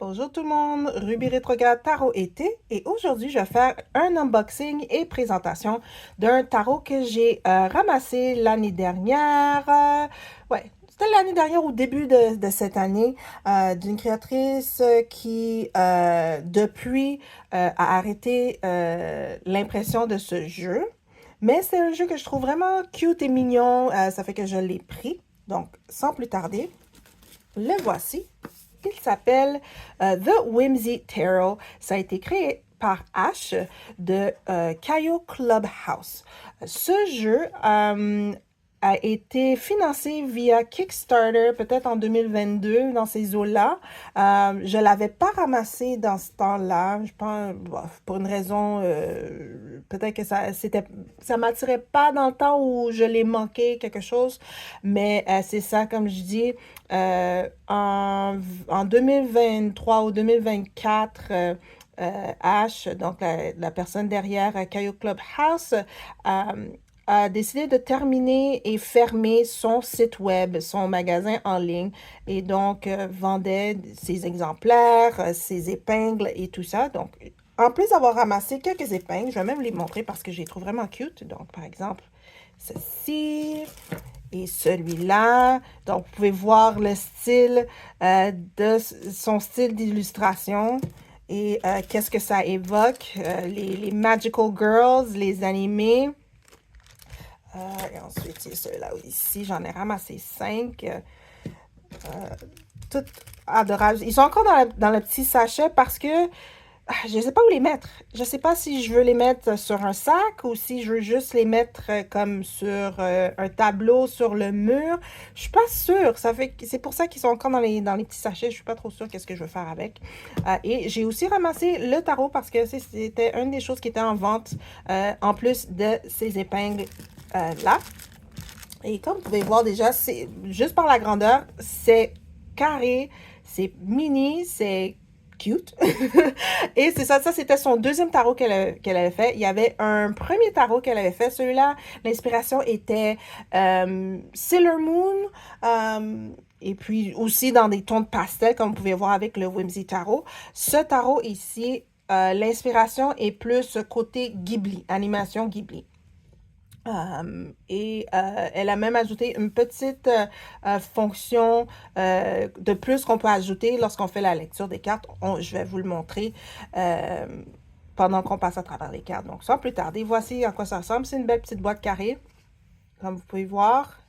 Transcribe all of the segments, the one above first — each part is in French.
Bonjour tout le monde, Ruby Rétrograde Tarot été et aujourd'hui je vais faire un unboxing et présentation d'un tarot que j'ai ramassé l'année dernière. Ouais, c'était l'année dernière au début de cette année d'une créatrice qui depuis a arrêté l'impression de ce jeu. Mais c'est un jeu que je trouve vraiment cute et mignon, ça fait que je l'ai pris. Donc sans plus tarder, le voici. Il s'appelle The Whimsy Tarot. Ça a été créé par Ash de Caillou Clubhouse. Ce jeu a été financé via Kickstarter, peut-être en 2022, dans ces eaux-là. Je ne l'avais pas ramassé dans ce temps-là. Je pense, pour une raison, peut-être que ça m'attirait pas dans le temps où je l'ai manqué, quelque chose. Mais c'est ça, comme je dis, en 2023 ou 2024, Ash, donc la personne derrière Caillou Clubhouse, a décidé de terminer et fermer son site web, son magasin en ligne, et donc vendait ses exemplaires, ses épingles et tout ça. Donc, en plus d'avoir ramassé quelques épingles, je vais même les montrer parce que je les trouve vraiment cute. Donc, par exemple, ceci et celui-là. Donc, vous pouvez voir le style de son style d'illustration et qu'est-ce que ça évoque. Les Magical Girls, les animés. Et ensuite, il y a ceux-là ici. J'en ai ramassé 5. Toutes adorables. Ils sont encore dans le petit sachet parce que je ne sais pas où les mettre. Je ne sais pas si je veux les mettre sur un sac ou si je veux juste les mettre comme sur un tableau sur le mur. Je suis pas sûre. C'est pour ça qu'ils sont encore dans les petits sachets. Je suis pas trop sûre qu'est-ce que je veux faire avec. Et j'ai aussi ramassé le tarot parce que c'était une des choses qui était en vente en plus de ces épingles là. Et comme vous pouvez voir déjà, c'est juste par la grandeur, c'est carré, c'est mini, c'est cute. Et c'est ça, c'était son deuxième tarot qu'elle avait fait. Il y avait un premier tarot qu'elle avait fait. Celui-là, l'inspiration était Sailor Moon. Et puis aussi dans des tons de pastel, comme vous pouvez voir avec le Whimsy Tarot. Ce tarot ici, l'inspiration est plus côté Ghibli, animation Ghibli. Elle a même ajouté une petite fonction de plus qu'on peut ajouter lorsqu'on fait la lecture des cartes. Je vais vous le montrer pendant qu'on passe à travers les cartes. Donc, sans plus tarder, voici à quoi ça ressemble. C'est une belle petite boîte carrée, comme vous pouvez voir.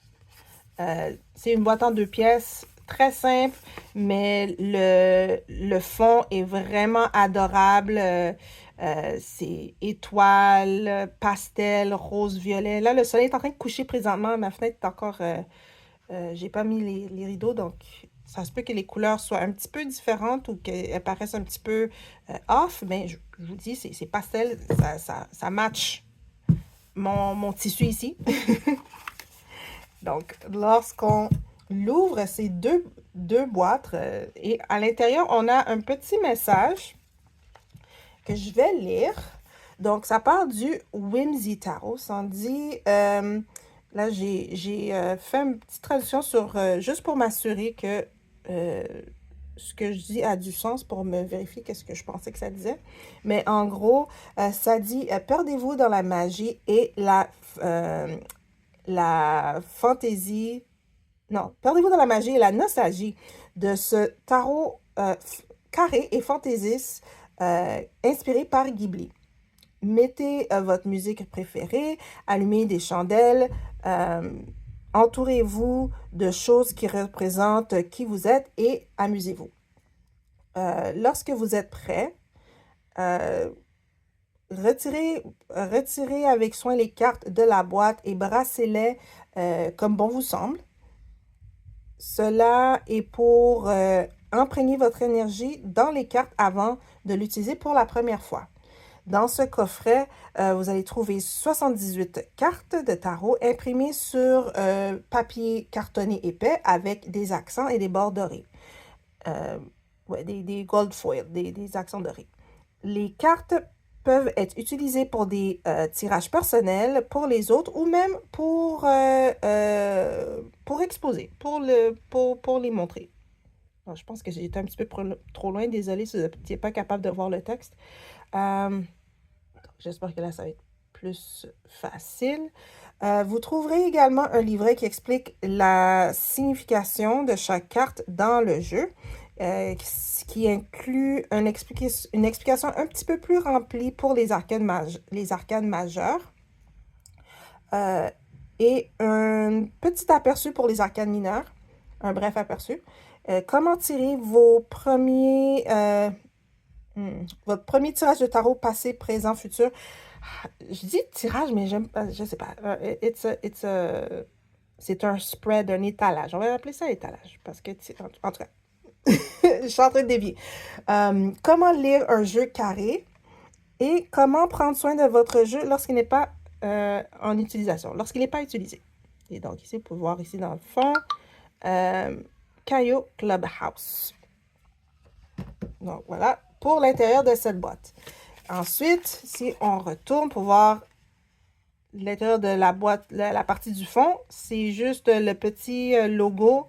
C'est une boîte en 2 pièces, très simple, mais le fond est vraiment adorable. C'est étoile, pastel, rose, violet. Là, le soleil est en train de coucher présentement. Ma fenêtre est encore... j'ai pas mis les rideaux, donc ça se peut que les couleurs soient un petit peu différentes ou qu'elles paraissent un petit peu off, mais je vous dis, c'est pastel, ça match mon tissu ici. Donc, lorsqu'on l'ouvre, ces deux boîtes et à l'intérieur, on a un petit message que je vais lire. Donc, ça part du Whimsy Tarot. Ça en dit... là, j'ai fait une petite traduction sur juste pour m'assurer que ce que je dis a du sens pour me vérifier qu'est-ce que je pensais que ça disait. Mais en gros, ça dit perdez-vous dans la magie et la fantaisie. Non, perdez-vous dans la magie et la nostalgie de ce tarot carré et fantaisiste inspiré par Ghibli. Mettez votre musique préférée, allumez des chandelles, entourez-vous de choses qui représentent qui vous êtes et amusez-vous. Lorsque vous êtes prêt, retirez avec soin les cartes de la boîte et brassez-les comme bon vous semble. Cela est pour imprégner votre énergie dans les cartes avant de l'utiliser pour la première fois. Dans ce coffret, vous allez trouver 78 cartes de tarot imprimées sur papier cartonné épais avec des accents et des bords dorés. Ouais, des gold foil, des accents dorés. Les cartes peuvent être utilisées pour des tirages personnels, pour les autres ou même pour exposer, pour les montrer. Je pense que j'ai été un petit peu trop loin. Désolée si vous n'étiez pas capable de voir le texte. J'espère que là, ça va être plus facile. Vous trouverez également un livret qui explique la signification de chaque carte dans le jeu, qui inclut une explication un petit peu plus remplie pour les arcanes majeures et un petit aperçu pour les arcanes mineures, un bref aperçu. Comment tirer votre premier tirage de tarot passé, présent, futur. Je dis tirage, mais j'aime pas, je sais pas. C'est un spread, un étalage. On va appeler ça étalage parce que, en tout cas, je suis en train de dévier. Comment lire un jeu carré et comment prendre soin de votre jeu lorsqu'il n'est pas en utilisation, lorsqu'il n'est pas utilisé. Et donc, ici, vous pouvez voir ici dans le fond, Caillou Clubhouse. Donc, voilà pour l'intérieur de cette boîte. Ensuite, si on retourne pour voir l'intérieur de la boîte, la partie du fond, c'est juste le petit logo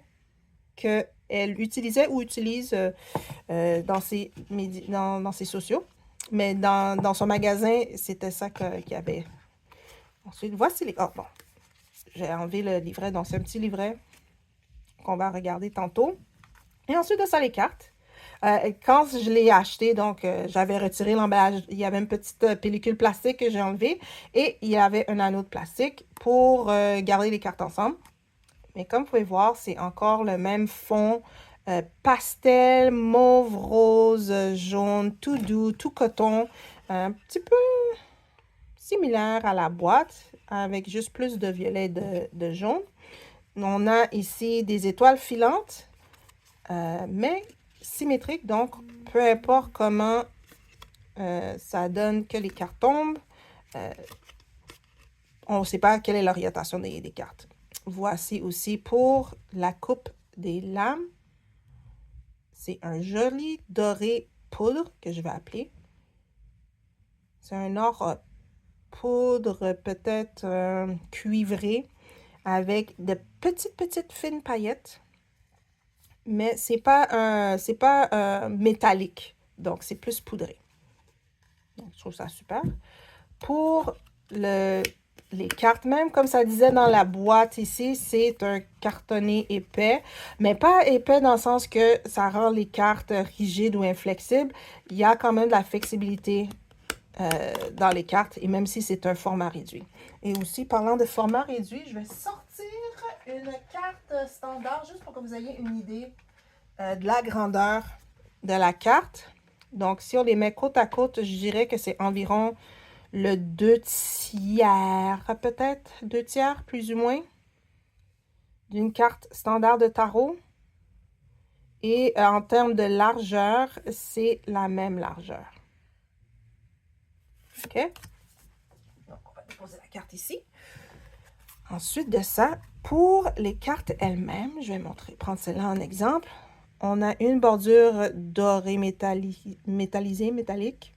qu'elle utilisait ou utilise dans ses sociaux. Mais dans son magasin, c'était ça qu'il y avait. Ensuite, voici les... Oh, bon. J'ai enlevé le livret, donc c'est un petit livret qu'on va regarder tantôt. Et ensuite de ça, les cartes. Quand je l'ai acheté, donc j'avais retiré l'emballage. Il y avait une petite pellicule plastique que j'ai enlevée et il y avait un anneau de plastique pour garder les cartes ensemble. Mais comme vous pouvez voir, c'est encore le même fond pastel, mauve, rose, jaune, tout doux, tout coton. Un petit peu similaire à la boîte avec juste plus de violet et de jaune. On a ici des étoiles filantes, mais symétriques, donc peu importe comment ça donne que les cartes tombent, on ne sait pas quelle est l'orientation des cartes. Voici aussi pour la coupe des lames. C'est un joli doré poudre que je vais appeler. C'est un or poudre peut-être cuivré avec de petites fines paillettes. Mais c'est pas métallique. Donc, c'est plus poudré. Donc, je trouve ça super. Pour les cartes, même comme ça disait dans la boîte ici, c'est un cartonné épais. Mais pas épais dans le sens que ça rend les cartes rigides ou inflexibles. Il y a quand même de la flexibilité dans les cartes, et même si c'est un format réduit. Et aussi, parlant de format réduit, je vais sortir une carte standard, juste pour que vous ayez une idée de la grandeur de la carte. Donc, si on les met côte à côte, je dirais que c'est environ le 2 tiers, peut-être, 2 tiers, plus ou moins, d'une carte standard de tarot. Et en termes de largeur, c'est la même largeur. OK? Donc, on va déposer la carte ici. Ensuite de ça, pour les cartes elles-mêmes, je vais prendre celle-là en exemple. On a une bordure dorée métallisée, métallique.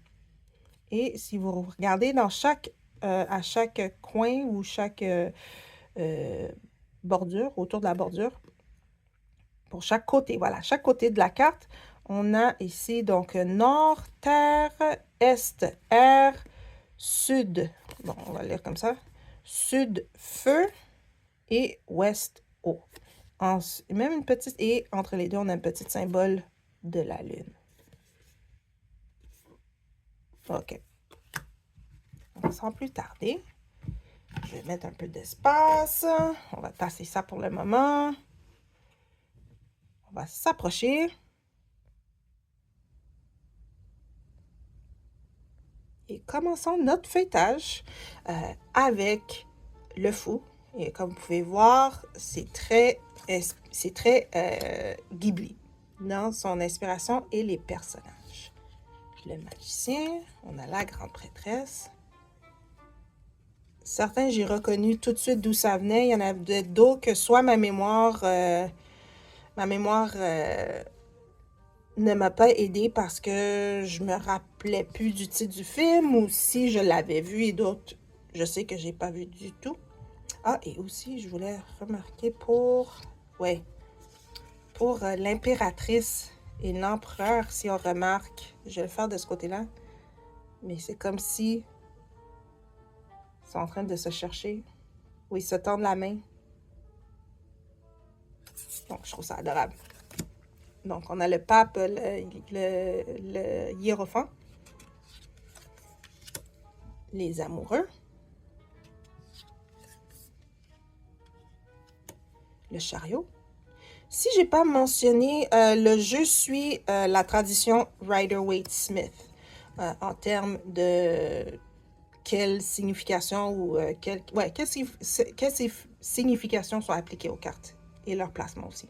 Et si vous regardez à chaque coin ou chaque bordure, autour de la bordure, pour chaque côté, voilà, chaque côté de la carte, on a ici donc nord, terre, est, air, sud, bon, on va lire comme ça, sud, feu et ouest, eau. Même une petite, et entre les deux, on a un petit symbole de la lune. OK. Sans plus tarder, je vais mettre un peu d'espace. On va tasser ça pour le moment. On va s'approcher. Et commençons notre feuilletage avec le fou. Et comme vous pouvez voir, c'est très Ghibli dans son inspiration et les personnages. Le magicien, on a la grande prêtresse. Certains, j'ai reconnu tout de suite d'où ça venait. Il y en a d'autres que soit ma mémoire ne m'a pas aidée parce que je me rappelais plus du titre du film ou si je l'avais vu, et d'autres, je sais que j'ai pas vu du tout. Ah, et aussi, je voulais remarquer pour... Ouais. pour l'impératrice et l'empereur, si on remarque, je vais le faire de ce côté-là, mais c'est comme si ils sont en train de se chercher, ou ils se tendent la main. Donc, je trouve ça adorable. Donc, on a le pape, le hiérophant, les amoureux, le chariot. Si j'ai pas mentionné, le jeu suit la tradition Rider-Waite-Smith en termes de quelle signification ou quelle significations sont appliquées aux cartes et leur placement aussi.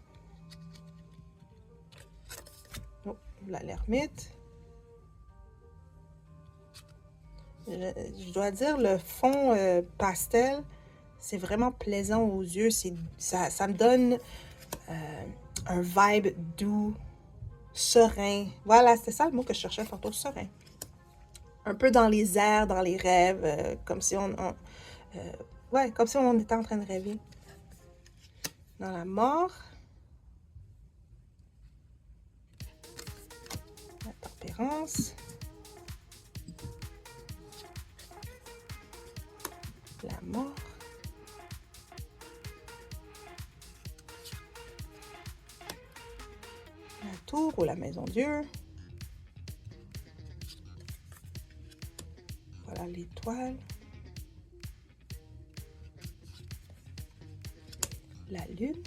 Oh, là, l'ermite. Je dois dire, le fond pastel, c'est vraiment plaisant aux yeux. Ça me donne un vibe doux, serein. Voilà, c'était ça le mot que je cherchais tantôt, serein. Un peu dans les airs, dans les rêves, comme si comme si on était en train de rêver. Dans la mort. La tempérance. La mort. La tour ou la maison Dieu. Voilà l'étoile. La lune.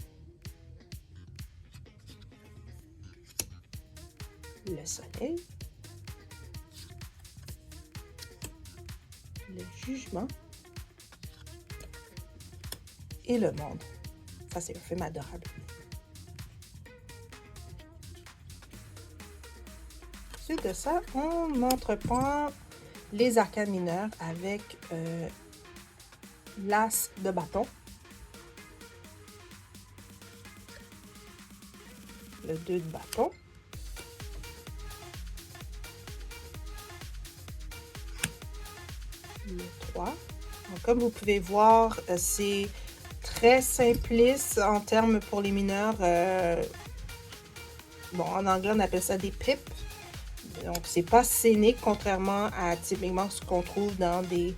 Le soleil. Le jugement. Et le monde. Ça, c'est un film adorable. Ensuite de ça, on entreprend les arcanes mineurs avec l'as de bâton, le 2 de bâton, le 3. Donc, comme vous pouvez voir, c'est très simpliste en termes pour les mineurs. Bon, en anglais, on appelle ça des pips. Donc, c'est pas scénique, contrairement à typiquement ce qu'on trouve dans des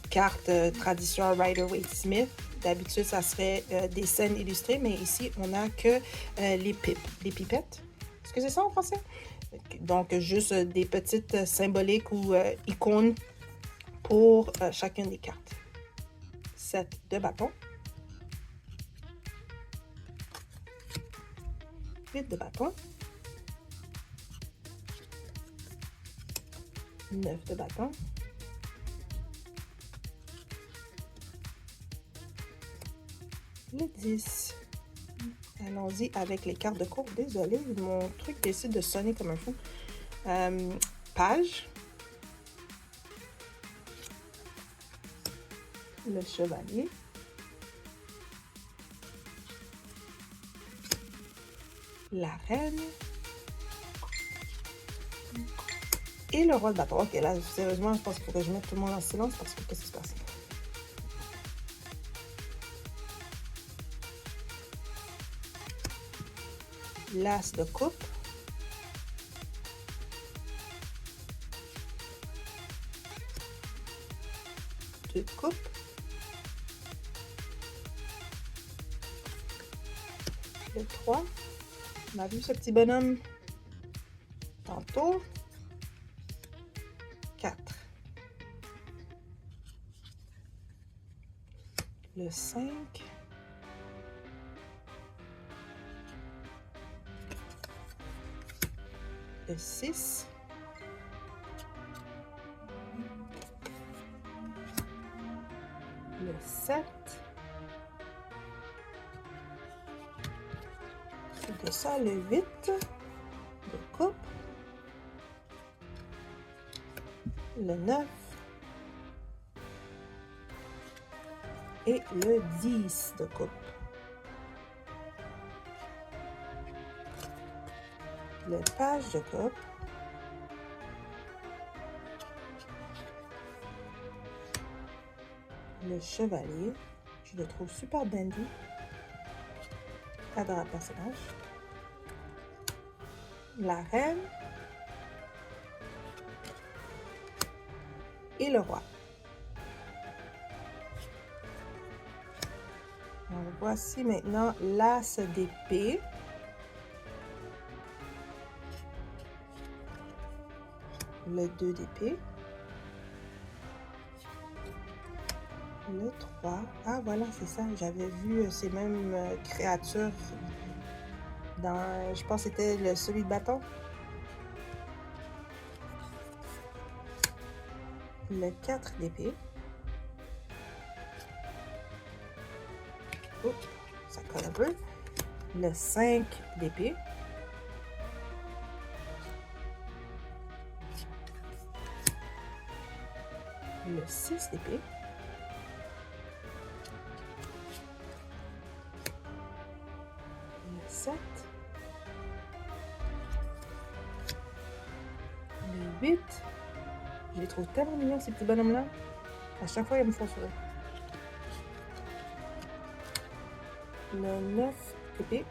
cartes tradition Rider-Waite-Smith. D'habitude, ça serait des scènes illustrées, mais ici, on n'a que les pipettes. Est-ce que c'est ça en français? Donc, juste des petites symboliques ou icônes pour chacune des cartes. 7 de bâton. 8 de bâton. 9 de bâton. Le 10. Allons-y avec les cartes de cours. Désolée, mon truc décide de sonner comme un fou. Page. Le chevalier. La reine. Et le roi de bâton. Ok, là, sérieusement, je pense qu'il faudrait que je mette tout le monde en silence parce que qu'est-ce qui se passe? L'as de coupe. Deux de coupe. Le 3. On a vu ce petit bonhomme tantôt. 4. Le 5. Le 6. Le 7. C'est de ça le 8 de coupe. Le 9. Et le 10 de coupe. Le page de coupe. Le chevalier. Je le trouve super dandy. Adorable personnage. La reine. Et le roi. Alors, voici maintenant l'as d'épée. Le 2 d'épée. Le 3. Ah, voilà, c'est ça. J'avais vu ces mêmes créatures dans, je pense que c'était celui de bâton. Le 4 d'épée. Oups, ça colle un peu. Le 5 d'épée. Le 6 d'épée. Le 7. Le 8. Je les trouve tellement mignons, ces petits bonhommes-là. À chaque fois, ils me font sourire. Le 9 d'épée.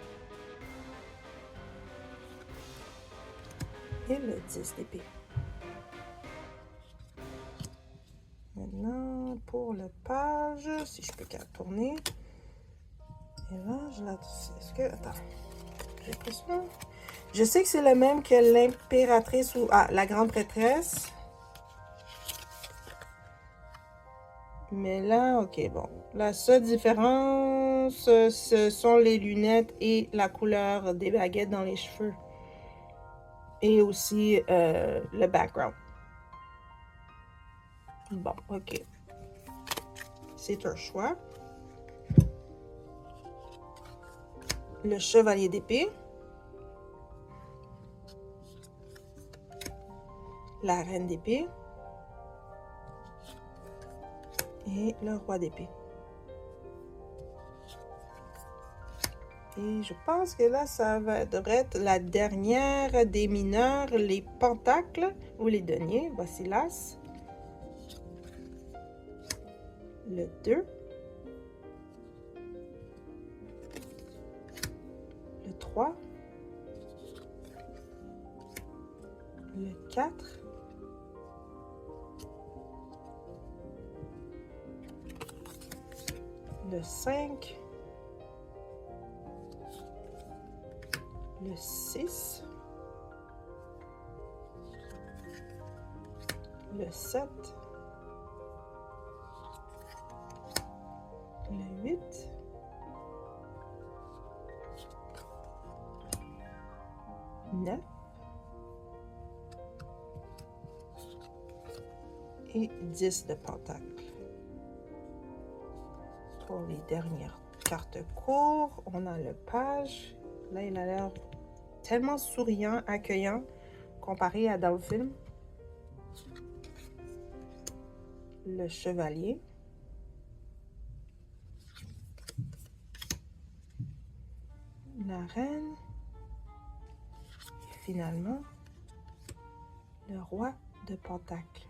Et le 10 d'épée. Maintenant, pour le page, si je peux qu'à tourner. Et là, je la... Est-ce que... Attends. J'ai l'impression... Je sais que c'est le même que l'impératrice ou... Ah, la grande prêtresse. Mais là, ok, bon. La seule différence, ce sont les lunettes et la couleur des baguettes dans les cheveux. Et aussi le background. Bon, ok. C'est un choix. Le chevalier d'épée. La reine d'épée. Et le roi d'épée. Et je pense que là, ça devrait être la dernière des mineurs, les pentacles ou les deniers. Voici l'as. Le 2. Le 3. Le 4. Le 5. Le 6. Le 7. Le 8. « 9 » et 10 de pentacle. Pour les dernières cartes courtes, on a le page. Là, il a l'air tellement souriant, accueillant, comparé à dans le film. Le chevalier. La reine. Et finalement, le roi de pentacle.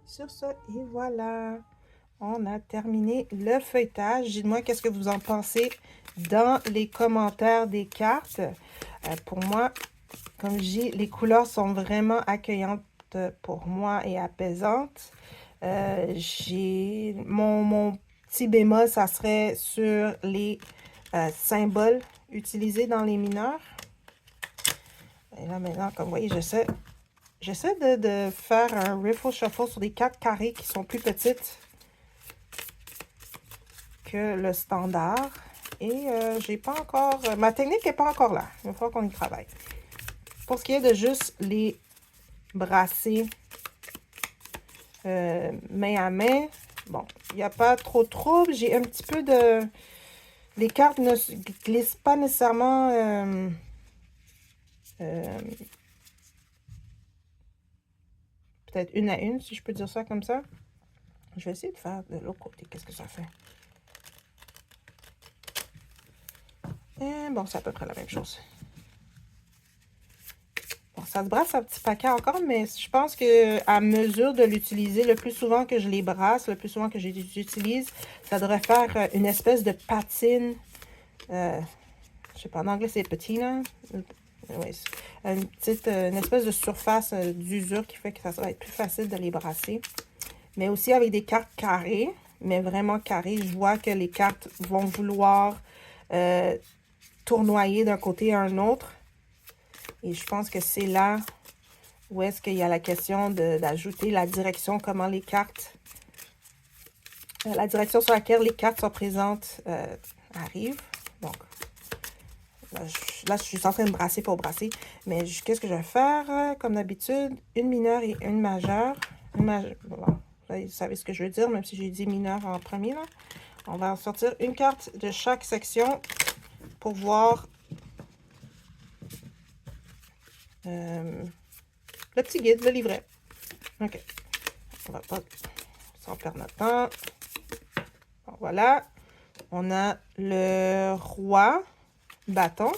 Sur ce, et voilà, on a terminé le feuilletage. Dites-moi qu'est-ce que vous en pensez dans les commentaires des cartes. Pour moi, comme je dis, les couleurs sont vraiment accueillantes pour moi et apaisantes. J'ai mon petit bémol, ça serait sur les symboles utilisés dans les mineurs. Et là maintenant, comme vous voyez, j'essaie de faire un riffle shuffle sur des cartes carrées qui sont plus petites que le standard. Et j'ai pas encore... ma technique n'est pas encore là. Il va falloir qu'on y travaille. Pour ce qui est de juste les brasser main à main, bon, il n'y a pas trop de trouble. J'ai un petit peu de... Les cartes ne glissent pas nécessairement... peut-être une à une, si je peux dire ça comme ça. Je vais essayer de faire de l'autre côté. Qu'est-ce que ça fait? Et bon, c'est à peu près la même chose. Bon, ça se brasse un petit paquet encore, mais je pense que à mesure de l'utiliser, le plus souvent que je les brasse, le plus souvent que je les utilise, ça devrait faire une espèce de patine. Je sais pas, en anglais, c'est patina. Oui, une espèce de surface d'usure qui fait que ça va être plus facile de les brasser. Mais aussi avec des cartes carrées, mais vraiment carrées, je vois que les cartes vont vouloir tournoyer d'un côté à un autre. Et je pense que c'est là où est-ce qu'il y a la question d'ajouter la direction, comment les cartes, la direction sur laquelle les cartes sont présentes arrive. Donc, là, je suis en train de brasser pour brasser. Mais qu'est-ce que je vais faire? Comme d'habitude, une mineure et une majeure. Bon, vous savez ce que je veux dire, même si j'ai dit mineur en premier. Là. On va en sortir une carte de chaque section pour voir le petit guide, le livret. OK. On va pas s'en perdre notre temps. Bon, voilà. On a le roi bâton.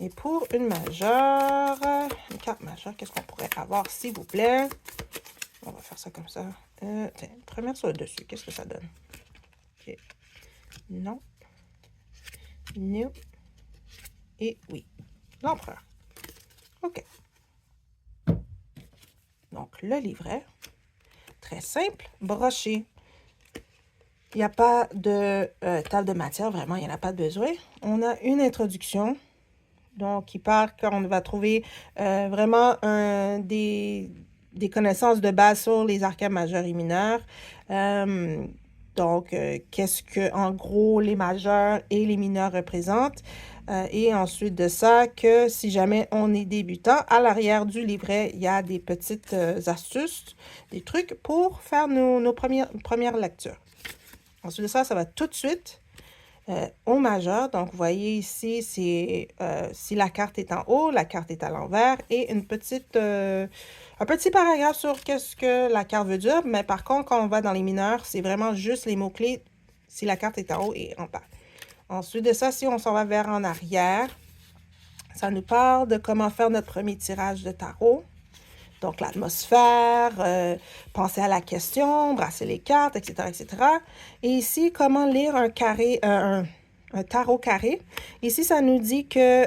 Et pour une majeure, une carte majeure, qu'est-ce qu'on pourrait avoir, s'il vous plaît? On va faire ça comme ça. Tiens, première sur le dessus, qu'est-ce que ça donne? OK. Non. Non. Et oui. L'empereur. OK. Donc, le livret. Très simple. Broché. Il n'y a pas de table de matière, vraiment, il n'y en a pas de besoin. On a une introduction. Donc, qui parle qu'on va trouver vraiment des connaissances de base sur les arcanes majeurs et mineurs. Donc, qu'est-ce que, en gros, les majeurs et les mineurs représentent. Et ensuite de ça, que si jamais on est débutant, à l'arrière du livret, il y a des petites astuces, des trucs pour faire nos premières lectures. Ensuite de ça, ça va tout de suite au majeur. Donc, vous voyez ici, c'est si la carte est en haut, la carte est à l'envers et un petit paragraphe sur qu'est-ce que la carte veut dire. Mais par contre, quand on va dans les mineurs, c'est vraiment juste les mots-clés si la carte est en haut et en bas. Ensuite de ça, si on s'en va vers en arrière, ça nous parle de comment faire notre premier tirage de tarot. Donc, l'atmosphère, penser à la question, brasser les cartes, etc., etc. Et ici, comment lire un tarot carré. Ici, ça nous dit que,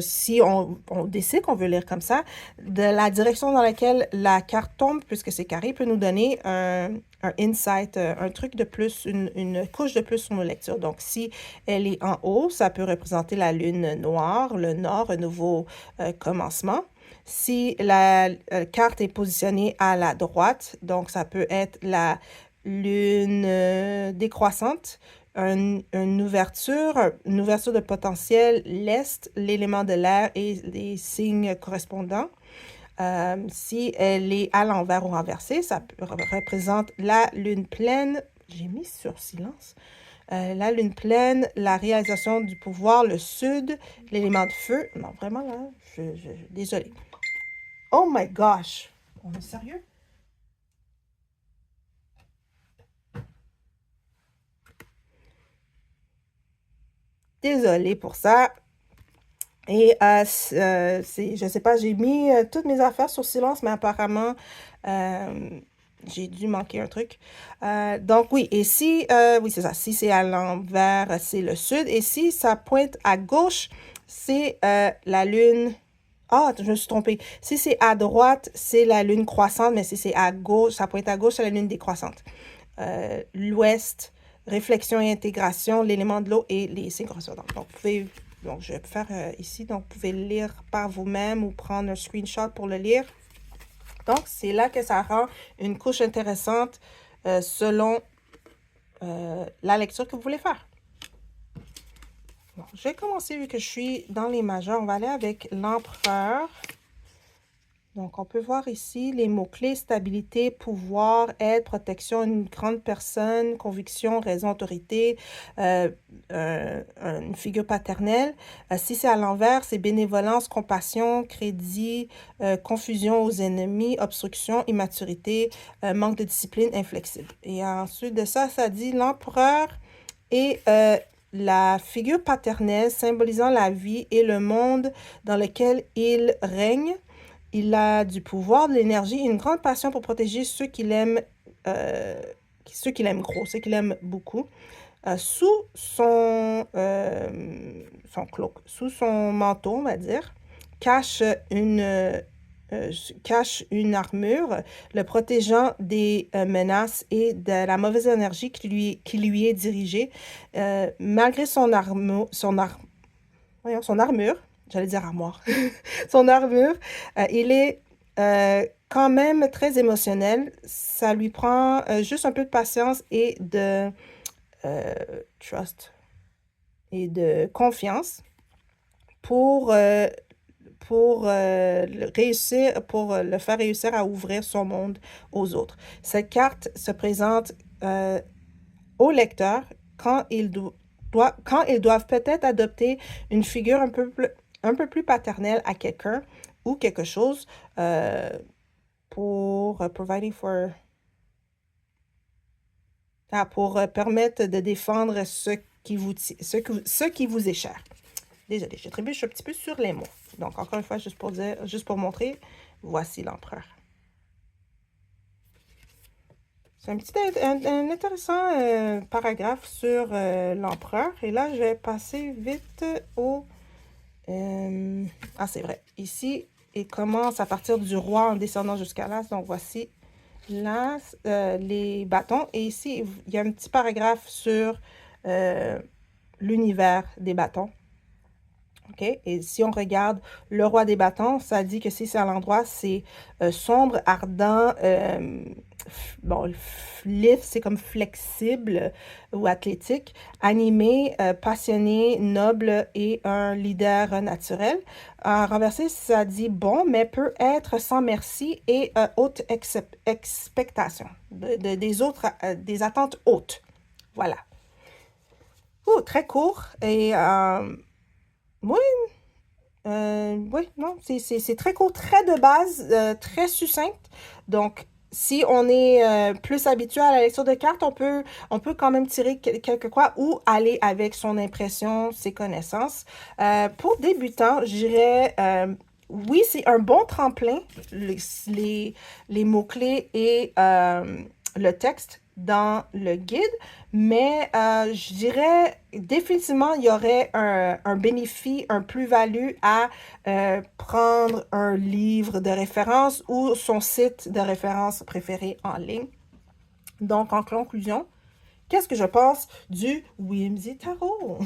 si on décide qu'on veut lire comme ça, de la direction dans laquelle la carte tombe, puisque c'est carré, peut nous donner un insight, un truc de plus, une couche de plus sur nos lectures. Donc, si elle est en haut, ça peut représenter la lune noire, le nord, un nouveau commencement. Si la carte est positionnée à la droite, donc ça peut être la lune décroissante, une ouverture de potentiel, l'Est, l'élément de l'air et les signes correspondants. Si elle est à l'envers ou renversée, ça représente la lune pleine. J'ai mis sur silence. La lune pleine, la réalisation du pouvoir, le sud, l'élément de feu. Non, vraiment, là, désolée. Oh my gosh! On est sérieux? Désolée pour ça. Et je sais pas, j'ai mis toutes mes affaires sur silence, mais apparemment, j'ai dû manquer un truc. Donc oui, et si, oui c'est ça, si c'est à l'envers, c'est le sud. Et si ça pointe à gauche, c'est la lune... Ah, je me suis trompée. Si c'est à droite, c'est la lune croissante, mais si c'est à gauche, ça pointe à gauche, c'est la lune décroissante. L'ouest, réflexion et intégration, l'élément de l'eau et les signes correspondants. Donc, je vais faire ici. Donc, vous pouvez lire par vous-même ou prendre un screenshot pour le lire. Donc, c'est là que ça rend une couche intéressante selon la lecture que vous voulez faire. Bon, je vais commencer vu que je suis dans les majeurs. On va aller avec l'empereur. Donc, on peut voir ici les mots-clés, stabilité, pouvoir, aide, protection, une grande personne, conviction, raison, autorité, une figure paternelle. Si c'est à l'envers, c'est bénévolence, compassion, crédit, confusion aux ennemis, obstruction, immaturité, manque de discipline, inflexible. Et ensuite de ça, ça dit l'empereur et la figure paternelle symbolisant la vie et le monde dans lequel il règne. Il a du pouvoir, de l'énergie, une grande passion pour protéger ceux qu'il aime gros, ceux qu'il aime beaucoup. Sous son cloak, sous son manteau, on va dire, cache une, euh, cache une armure le protégeant des menaces et de la mauvaise énergie qui lui est dirigée. Malgré son armure, j'allais dire armoire, son armure, il est quand même très émotionnel. Ça lui prend juste un peu de patience et de euh, trust et de confiance pour, euh, pour le faire réussir à ouvrir son monde aux autres. Cette carte se présente au lecteur quand quand ils doivent peut-être adopter une figure un peu plus paternelle à quelqu'un ou quelque chose pour providing for pour permettre de défendre ce qui vous est cher. Désolée, je trébuche un petit peu sur les mots. Donc, encore une fois, juste pour montrer, voici l'empereur. C'est un intéressant paragraphe sur l'empereur. Et là, je vais passer vite au... c'est vrai. Ici, il commence à partir du roi en descendant jusqu'à l'as. Donc, voici l'as, les bâtons. Et ici, il y a un petit paragraphe sur l'univers des bâtons. OK? Et si on regarde le roi des bâtons, ça dit que si c'est à l'endroit, c'est sombre, ardent, bon, lif, c'est comme flexible ou athlétique, animé, passionné, noble et un leader naturel. En renversé, ça dit bon, mais peut être sans merci et haute expectation, des attentes hautes. Voilà. Très court et oui, oui, non, c'est très court, très de base, très succinct. Donc, si on est plus habitué à la lecture de cartes, on peut quand même tirer quelque quoi ou aller avec son impression, ses connaissances. Pour débutants, je dirais, oui, c'est un bon tremplin, les mots-clés et le texte dans le guide, mais je dirais définitivement il y aurait un bénéfice, un plus-value à prendre un livre de référence ou son site de référence préféré en ligne. Donc, en conclusion, qu'est-ce que je pense du Whimsy Tarot?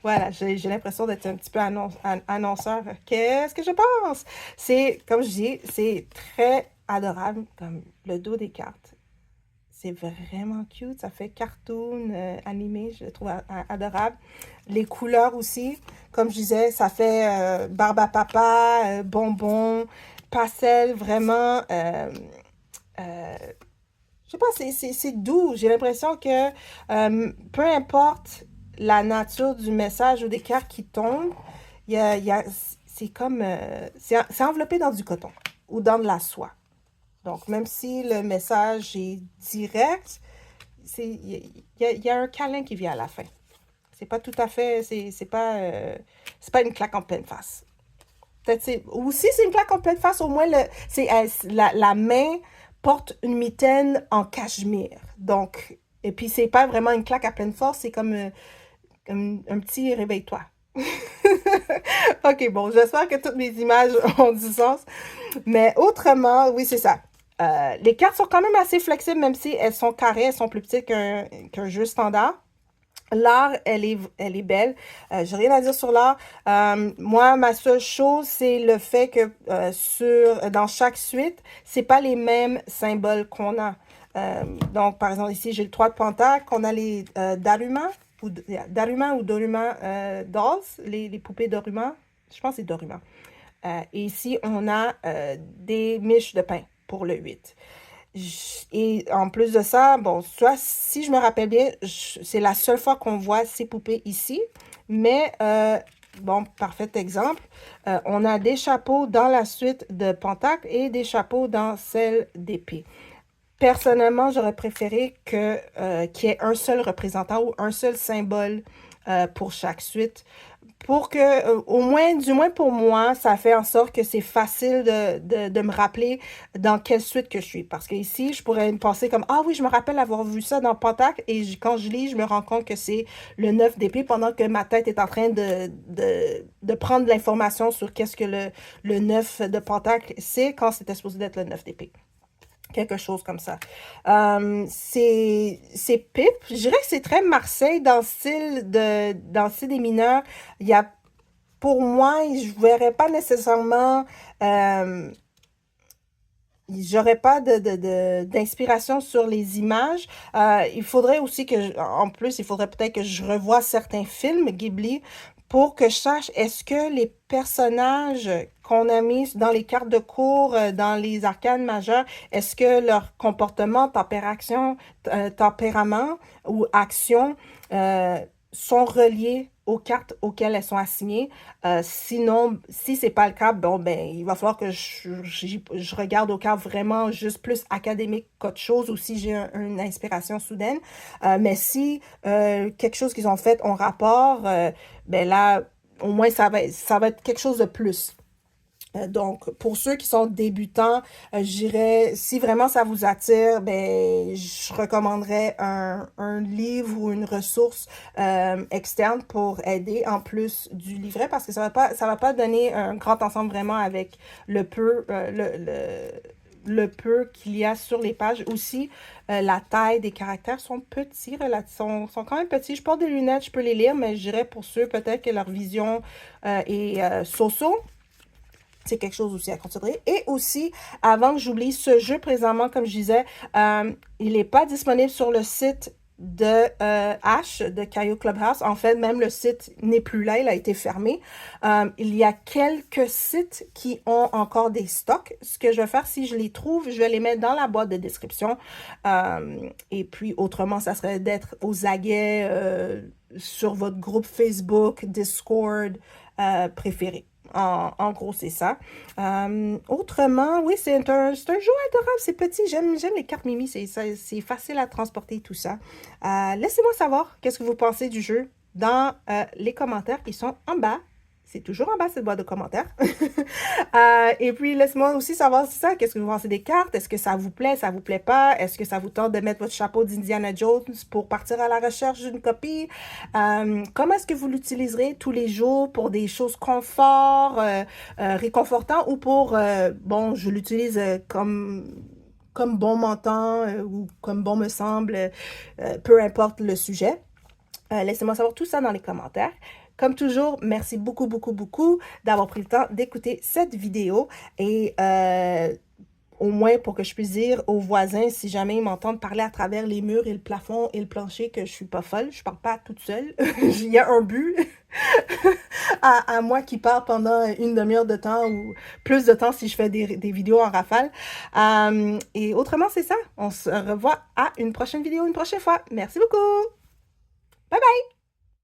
Voilà, j'ai l'impression d'être un petit peu annonceur. Qu'est-ce que je pense? C'est, comme je dis, c'est très adorable, comme le dos des cartes. C'est vraiment cute. Ça fait cartoon animé. Je le trouve adorable. Les couleurs aussi. Comme je disais, ça fait barbe à papa, bonbon, pastel. Vraiment, je sais pas, c'est doux. J'ai l'impression que peu importe la nature du message ou des cartes qui tombent, c'est comme... c'est enveloppé dans du coton ou dans de la soie. Donc, même si le message est direct, il y a un câlin qui vient à la fin. C'est pas tout à fait, c'est pas une claque en pleine face. Peut-être ou si c'est une claque en pleine face, au moins la main porte une mitaine en cachemire. Donc, et puis c'est pas vraiment une claque à pleine force, c'est comme un petit réveille-toi. Ok, bon, j'espère que toutes mes images ont du sens. Mais autrement, oui, c'est ça. Les cartes sont quand même assez flexibles, même si elles sont carrées, elles sont plus petites qu'un jeu standard. L'art, elle est belle. J'ai rien à dire sur l'art. Moi, ma seule chose, c'est le fait que dans chaque suite, c'est pas les mêmes symboles qu'on a. Donc, par exemple, ici, j'ai le 3 de Pentacle, on a les Daruma ou Doruma dolls, les poupées Doruma. Je pense que c'est Doruma. Et ici, on a des miches de pain pour le 8. Et en plus de ça, bon, soit si je me rappelle bien, c'est la seule fois qu'on voit ces poupées ici. Mais, bon, parfait exemple. On a des chapeaux dans la suite de Pentacle et des chapeaux dans celle d'épée. Personnellement, j'aurais préféré qu'il y ait un seul représentant ou un seul symbole pour chaque suite. Pour que, au moins, du moins pour moi, ça fait en sorte que c'est facile de me rappeler dans quelle suite que je suis. Parce que ici, je pourrais me penser comme, ah oui, je me rappelle avoir vu ça dans Pentacle, et quand je lis, je me rends compte que c'est le 9 d'épée pendant que ma tête est en train de prendre l'information sur qu'est-ce que le 9 de Pentacle c'est quand c'était supposé d'être le 9 d'épée. Quelque chose comme ça. C'est Pip. Je dirais que c'est très Marseille dans le style des mineurs. Il y a, pour moi, je verrais pas nécessairement, j'aurais pas d'inspiration sur les images. Il faudrait aussi en plus, il faudrait peut-être que je revoie certains films Ghibli pour que je sache est-ce que les personnages qu'on a mis dans les cartes de cours, dans les arcanes majeures, est-ce que leur comportement, tempérament ou action sont reliés aux cartes auxquelles elles sont assignées. Sinon, si c'est pas le cas, bon, ben, il va falloir que je regarde aux cartes vraiment juste plus académique qu'autre chose ou si j'ai une inspiration soudaine. Mais si quelque chose qu'ils ont fait en rapport, ben là, au moins, ça va être quelque chose de plus. Donc, pour ceux qui sont débutants, je dirais, si vraiment ça vous attire, ben, je recommanderais un livre ou une ressource externe pour aider en plus du livret parce que ça va pas donner un grand ensemble vraiment avec le peu qu'il y a sur les pages. Aussi, la taille des caractères sont petits, sont quand même petits. Je porte des lunettes, je peux les lire, mais je dirais pour ceux peut-être que leur vision est so-so. C'est quelque chose aussi à considérer. Et aussi, avant que j'oublie, ce jeu présentement, comme je disais, il n'est pas disponible sur le site de Ash, de Caillou Clubhouse. En fait, même le site n'est plus là, il a été fermé. Il y a quelques sites qui ont encore des stocks. Ce que je vais faire, si je les trouve, je vais les mettre dans la boîte de description. Et puis, autrement, ça serait d'être aux aguets sur votre groupe Facebook, Discord préféré. En gros, c'est ça. Autrement, oui, c'est un jeu adorable, c'est petit. J'aime les cartes Mimi, c'est facile à transporter, tout ça. Laissez-moi savoir qu'est-ce que vous pensez du jeu dans les commentaires qui sont en bas. C'est toujours en bas, cette boîte de commentaires. Et puis, laissez-moi aussi savoir c'est ça. Qu'est-ce que vous pensez des cartes? Est-ce que ça vous plaît pas? Est-ce que ça vous tente de mettre votre chapeau d'Indiana Jones pour partir à la recherche d'une copie? Comment est-ce que vous l'utiliserez tous les jours pour des choses confort, réconfortant ou pour, bon, je l'utilise comme bon m'entend ou comme bon me semble, peu importe le sujet. Laissez-moi savoir tout ça dans les commentaires. Comme toujours, merci beaucoup, beaucoup, beaucoup d'avoir pris le temps d'écouter cette vidéo et au moins pour que je puisse dire aux voisins, si jamais ils m'entendent parler à travers les murs et le plafond et le plancher, que je suis pas folle, je parle pas toute seule, il y a un but à moi qui parle pendant une demi-heure de temps ou plus de temps si je fais des vidéos en rafale. Et autrement, c'est ça. On se revoit à une prochaine vidéo une prochaine fois. Merci beaucoup. Bye bye!